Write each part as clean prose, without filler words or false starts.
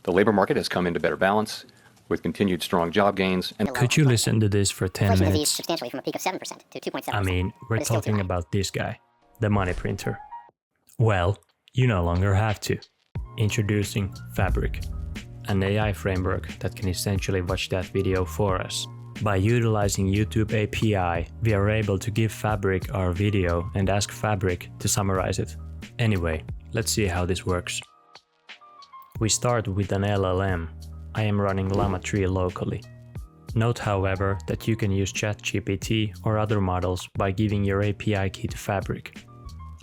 The labor market has come into better balance with continued strong job gains. And Could you listen to this for 10 minutes? Substantially from a peak of 7% to 2.7%. I mean, we're talking about this guy, the money printer. Well, you no longer have to. Introducing Fabric, an AI framework that can essentially watch that video for us. By utilizing YouTube API, we are able to give Fabric our video and ask Fabric to summarize it. Anyway, let's see how this works. We start with an LLM. I am running Llama 3 locally. Note, however, that you can use ChatGPT or other models by giving your API key to Fabric.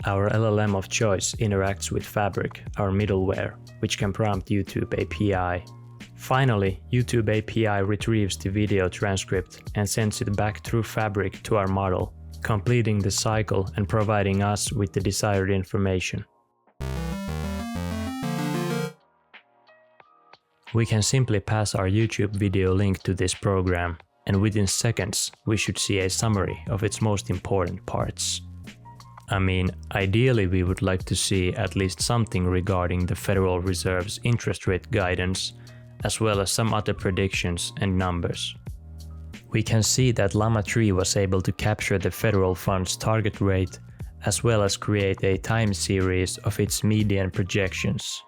Our LLM of choice interacts with Fabric, our middleware, which can prompt YouTube API. Finally, YouTube API retrieves the video transcript and sends it back through Fabric to our model, completing the cycle and providing us with the desired information. We can simply pass our YouTube video link to this program, and within seconds we should see a summary of its most important parts. I mean, ideally we would like to see at least something regarding the Federal Reserve's interest rate guidance, as well as some other predictions and numbers. We can see that Llama 3 was able to capture the federal fund's target rate, as well as create a time series of its median projections.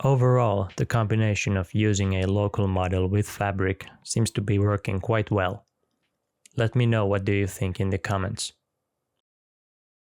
Overall, the combination of using a local model with Fabric seems to be working quite well. Let me know what do you think in the comments.